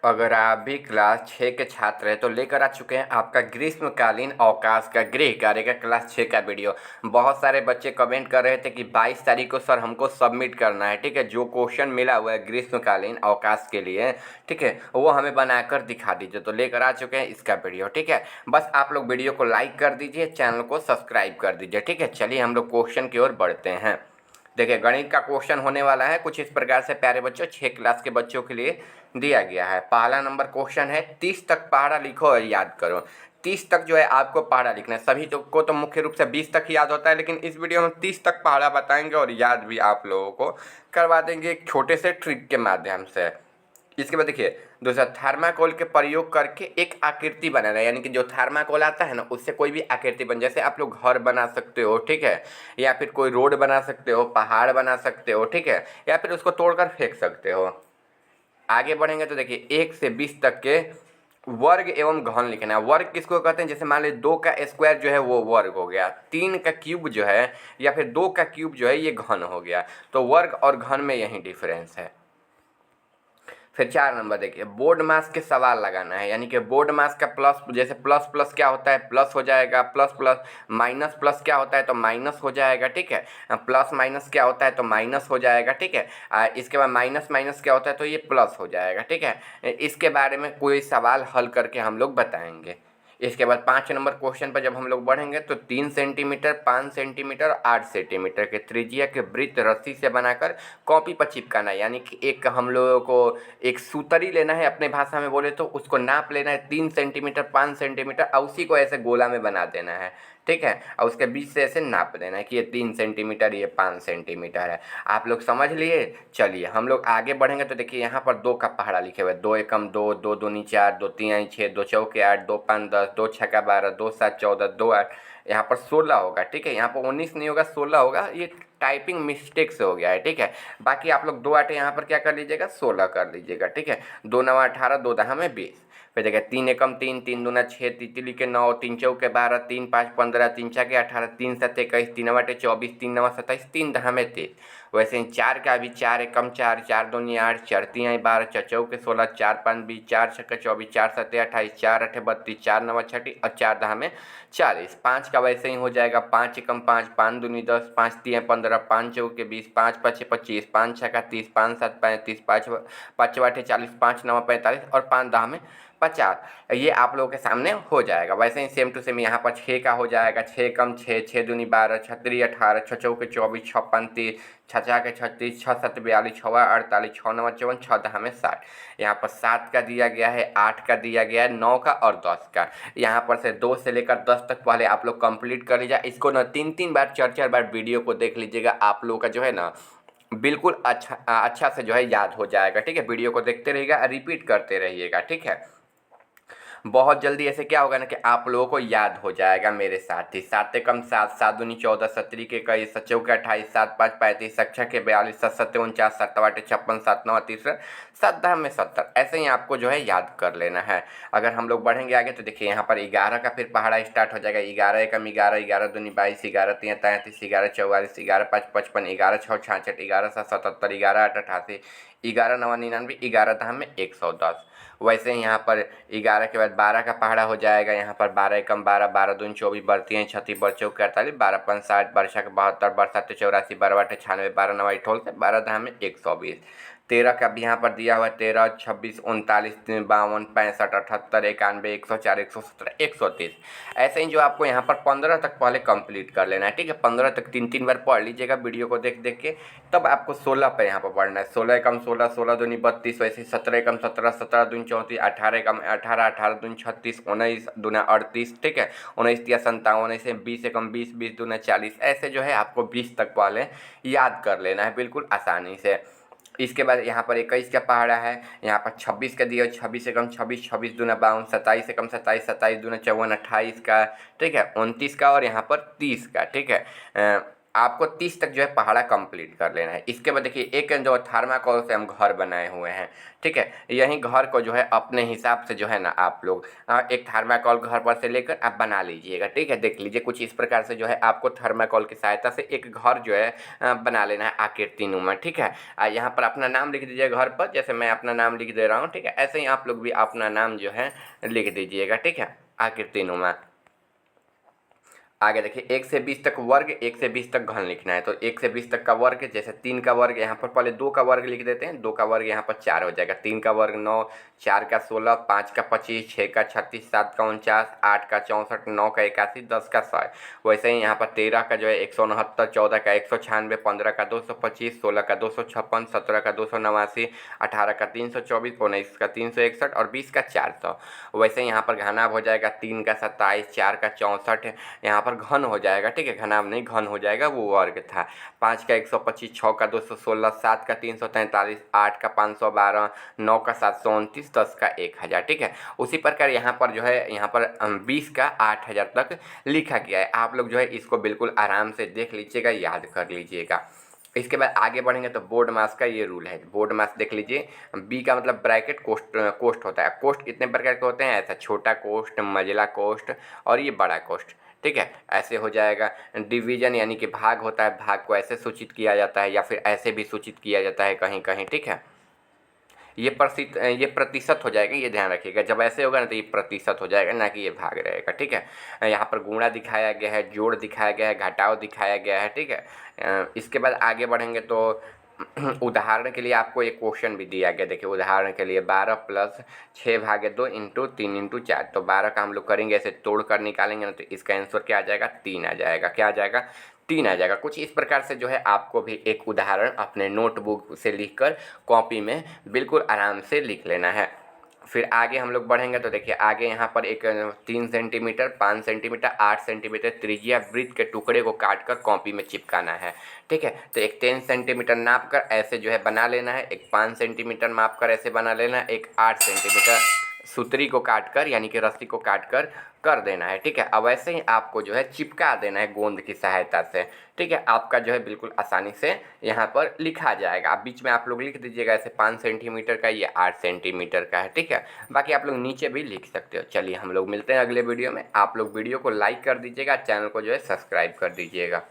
अगर आप भी क्लास 6 के छात्र हैं तो लेकर आ चुके हैं आपका ग्रीष्मकालीन अवकाश का गृह कार्य का क्लास 6 का वीडियो। बहुत सारे बच्चे कमेंट कर रहे थे कि 22 तारीख को सर हमको सबमिट करना है, ठीक है, जो क्वेश्चन मिला हुआ है ग्रीष्मकालीन अवकाश के लिए, ठीक है, वो हमें बनाकर दिखा दीजिए। तो लेकर आ चुके हैं इसका वीडियो, ठीक है। बस आप लोग वीडियो को लाइक कर दीजिए, चैनल को सब्सक्राइब कर दीजिए, ठीक है। चलिए हम लोग क्वेश्चन की ओर बढ़ते हैं। देखिए गणित का क्वेश्चन होने वाला है कुछ इस प्रकार से प्यारे बच्चों, 6 क्लास के बच्चों के लिए दिया गया है। पहला नंबर क्वेश्चन है 30 तक पहाड़ा लिखो और याद करो। 30 तक जो है आपको पहाड़ा लिखना है। सभी को तो मुख्य रूप से 20 तक ही याद होता है, लेकिन इस वीडियो में 30 तक पहाड़ा बताएंगे और याद भी आप लोगों को करवा देंगे एक छोटे से ट्रिक के माध्यम से। इसके बाद देखिए दूसरा, थर्माकोल के प्रयोग करके एक आकृति बनाना है, यानी कि जो थर्माकोल आता है ना उससे कोई भी आकृति बन, जैसे आप लोग घर बना सकते हो, ठीक है, या फिर कोई रोड बना सकते हो, पहाड़ बना सकते हो, ठीक है, या फिर उसको तोड़कर फेंक सकते हो। आगे बढ़ेंगे तो देखिए 1 से 20 तक के वर्ग एवं घन लिखना है। वर्ग किसको कहते हैं? जैसे मान लीजिए 2 का स्क्वायर जो है वो वर्ग हो गया, 3 का क्यूब जो है या फिर 2 का क्यूब जो है ये घन हो गया। तो वर्ग और घन में यही डिफरेंस है। फिर 4 नंबर देखिए, बोर्ड मास के सवाल लगाना है, यानी कि बोर्ड मास का प्लस, जैसे प्लस प्लस क्या होता है प्लस हो जाएगा, प्लस प्लस माइनस प्लस क्या होता है तो माइनस हो जाएगा, ठीक है। प्लस माइनस क्या होता है तो माइनस हो जाएगा, ठीक है। इसके बाद माइनस माइनस क्या होता है तो ये प्लस हो जाएगा, ठीक है। इसके बारे में कोई सवाल हल करके हम लोग बताएंगे। इसके बाद 5 नंबर क्वेश्चन पर जब हम लोग बढ़ेंगे तो 3 सेंटीमीटर, 5 सेंटीमीटर, 8 सेंटीमीटर के त्रिज्या के वृत्त रस्सी से बनाकर कॉपी पर चिपकाना है। यानी कि एक हम लोगों को एक सूतरी लेना है, अपने भाषा में बोले तो उसको नाप लेना है 3 सेंटीमीटर, 5 सेंटीमीटर, और उसी को ऐसे गोला में बना देना है, ठीक है, और उसके बीच से ऐसे नाप देना है कि ये 3 सेंटीमीटर, ये 5 सेंटीमीटर है। आप लोग समझ लिए। चलिए हम लोग आगे बढ़ेंगे तो देखिए यहाँ पर 2 का पहाड़ा लिखे हुए, 2 एकम 2, 2 दूनी 4, 2 तीन 6, 2 चौके 8, 2 5 10, 2 छक्का 12, 2 7 14, 2 8, यहाँ पर 16 होगा, ठीक है। यहाँ पर 19 नहीं होगा, 16 होगा। ये टाइपिंग मिस्टेक से हो गया है, ठीक है। बाकी आप लोग 2 8 यहाँ पर क्या कर लीजिएगा, 16 कर लीजिएगा, ठीक है। 2 9 18, 2 दहा में 20। फिर देखिए 3 एकम 3, 3 दूना 6, तितली के 9, 3 चौके 12, 3 5 15, 3 छक्के 18, 3 7 21, 3 8 24, 3 9 27, 3 दहा में 23। वैसे ही 4 का भी 4 एकम 4, 4 दूनी 8, 4 तीन 12, 4 चौके 16, 4 5 20, 4 छक्के 24, 4 7 28, 4 8 32, 4 9 36 और 4 दहा में 40। 5 का वैसे ही हो जाएगा 5 एकम 5, 5 दूनी 10, 5 तीन 15, 5 चौके 20, 5 5 25, 5 छक्का 30, 5 7 35, 5 5 8 40, 5 9 45 और 5 दहा में 50। ये आप लोगों के सामने हो जाएगा। वैसे ही सेम टू सेम यहाँ पर 6 का हो जाएगा, 6 कम 6, 6 दूनी 12, 6 3 18, 6 चौके 24, 6 5 30, 6 चार के 36, 6 7 42, 6 48, 6 9 54, 6 दहा में 60। यहाँ पर 7 का दिया गया है, 8 का दिया गया है, 9 का और 10 का। यहाँ पर से 2 से लेकर 10 तक पहले आप लोग कंप्लीट कर लीजिए। इसको ना 3 बार 4 बार वीडियो को देख लीजिएगा। आप लोगों का जो है ना बिल्कुल अच्छा से जो है याद हो जाएगा, ठीक है। वीडियो को देखते रहिएगा, रिपीट करते रहिएगा, ठीक है। बहुत जल्दी ऐसे क्या होगा ना कि आप लोगों को याद हो जाएगा मेरे साथ ही। 7 कम 7, 7 दूनी 14, 17 के 21, 7 चौके 28, 7 5 35, 7 छः के 42, 7 7 49, 7 8 56, 7 9 30, 7 दहा में 70। ऐसे ही आपको जो है याद कर लेना है। अगर हम लोग बढ़ेंगे आगे तो देखिए यहाँ पर 11 का फिर पहाड़ा स्टार्ट हो जाएगा। 11 एकम 11, 11 दूनी 22, 11 तीन 33, 11 44, 11 5 55, 11 6 66, 11 7 77, 11 8 88, 11 9 99, 11 दहा में 110। वैसे ही यहाँ पर 11 के बाद 12 का पहाड़ा हो जाएगा। यहाँ पर 12 एकम 12, 12 दूनी 24, 32 36, 12 चौके 48, 12 5 60, 12 छक्के 72, 12 7 84, 12 8 96, 12 9 78, 12 दहा में 120। 13 का भी यहाँ पर दिया हुआ है, 13 26 39 52 65 78 91 104 117 130। ऐसे ही जो आपको यहाँ पर 15 तक पहले कंप्लीट कर लेना है, ठीक है। 15 तक 3 बार पढ़ लीजिएगा वीडियो को देख देख के। तब आपको 16 पर यहाँ पर पढ़ना है। 16 एकम 16, 16 दूनी 32, वैसे 17 एकम 17, 17 दूनी 34, 18 एकम 18, 18 दूनी 36, 19 दूना 38, ठीक है। 19 या 57, ऐसे 20 एकम 20, 20 दूना 40। ऐसे जो है आपको 20 तक पहले याद कर लेना है बिल्कुल आसानी से। इसके बाद यहाँ पर 21 का पहाड़ा है। यहाँ पर 26 का दिया, 26 एकम 26, 26 दूना 52, 27 एकम 27, 27 दूना 54, 28 का, ठीक है, 29 का और यहाँ पर 30 का, ठीक है। आपको 30 तक जो है पहाड़ा कंप्लीट कर लेना है। इसके बाद देखिए एक जो थर्माकोल से हम घर बनाए हुए हैं, ठीक है। यही घर को जो है अपने हिसाब से जो है ना आप लोग एक थर्माकोल घर पर से लेकर आप बना लीजिएगा, ठीक है। देख लीजिए कुछ इस प्रकार से जो है आपको थर्माकोल की सहायता से एक घर जो है बना लेना है आकृतिनुमा, ठीक है। यहाँ पर अपना नाम लिख दीजिए घर पर, जैसे मैं अपना नाम लिख दे रहा हूँ, ठीक है। ऐसे ही आप लोग भी अपना नाम जो है लिख दीजिएगा, ठीक है, आकृतिनुमा। आगे देखिए 1 से 20 तक वर्ग, 1 से 20 तक घन लिखना है। तो 1 से 20 तक का वर्ग, जैसे 3 का वर्ग यहाँ पर पहले 2 का वर्ग लिख देते हैं, 2 का वर्ग यहाँ पर 4 हो जाएगा, 3 का वर्ग 9, 4 का 16, 5 का 25, 6 का 36, 7 का 49, 8 का 64, 9 का 81, 10 का 100। वैसे ही यहाँ पर 13 का जो है 169, 14 का 196, 15 का 225, 16 का 256, 17 का 289, 18 का 324, 19 का 361 और 20 का 400। वैसे ही यहाँ पर घनाभ हो जाएगा 3 का 27, 4 का 64, यहाँ पर घन हो जाएगा, ठीक है, घनाभ नहीं घन हो जाएगा, वो वर्ग था। 5 का 125, 6 का 216, 7 का 343, 8 का 512, 9 का 729, 10 का 1000, ठीक है। उसी प्रकार यहाँ पर जो है यहाँ पर 20 का 8000 तक लिखा गया है। आप लोग जो है इसको बिल्कुल आराम से देख लीजिएगा, याद कर लीजिएगा। इसके बाद आगे बढ़ेंगे तो बोर्ड मास का ये रूल है। बोर्ड मास देख लीजिए, बी का मतलब ब्रैकेट कोष्ट, कोष्ट होता है। कोष्ट कितने प्रकार के होते हैं, ऐसा छोटा कोष्ट, मझला कोष्ट और ये बड़ा कोष्ट, ठीक है। ऐसे हो जाएगा। डिवीजन यानी कि भाग होता है, भाग को ऐसे सूचित किया जाता है या फिर ऐसे भी सूचित किया जाता है कहीं कहीं, ठीक है। ये प्रतिशत हो जाएगा, ये ध्यान रखिएगा। जब ऐसे होगा ना तो ये प्रतिशत हो जाएगा, ना कि ये भाग रहेगा, ठीक है। यहाँ पर गुणा दिखाया गया है, जोड़ दिखाया गया है, घटाव दिखाया गया है, ठीक है। इसके बाद आगे बढ़ेंगे तो उदाहरण के लिए आपको एक क्वेश्चन भी दिया गया। देखिए उदाहरण के लिए 12 प्लस 6/2 इंटू 3 इंटू 4। तो 12 का हम लोग करेंगे ऐसे तोड़ कर निकालेंगे ना, तो इसका आंसर क्या आ जाएगा, 3 आ जाएगा। क्या आ जाएगा, 3 आ जाएगा। कुछ इस प्रकार से जो है आपको भी एक उदाहरण अपने नोटबुक से लिखकर कॉपी में बिल्कुल आराम से लिख लेना है। फिर आगे हम लोग बढ़ेंगे तो देखिए आगे यहाँ पर एक 3 सेंटीमीटर, 5 सेंटीमीटर, 8 सेंटीमीटर त्रिज्या वृत्त के टुकड़े को काट कर कॉपी में चिपकाना है, ठीक है। तो एक 10 सेंटीमीटर नाप कर ऐसे जो है बना लेना है, एक 5 सेंटीमीटर माप कर ऐसे बना लेना है, एक 8 सेंटीमीटर सूत्री को काट कर यानी कि रस्सी को काट कर देना है, ठीक है। अब ऐसे ही आपको जो है चिपका देना है गोंद की सहायता से, ठीक है। आपका जो है बिल्कुल आसानी से यहाँ पर लिखा जाएगा। आप बीच में आप लोग लिख दीजिएगा ऐसे 5 सेंटीमीटर का, ये 8 सेंटीमीटर का है, ठीक है। बाकी आप लोग नीचे भी लिख सकते हो। चलिए हम लोग मिलते हैं अगले वीडियो में। आप लोग वीडियो को लाइक कर दीजिएगा, चैनल को जो है सब्सक्राइब कर दीजिएगा।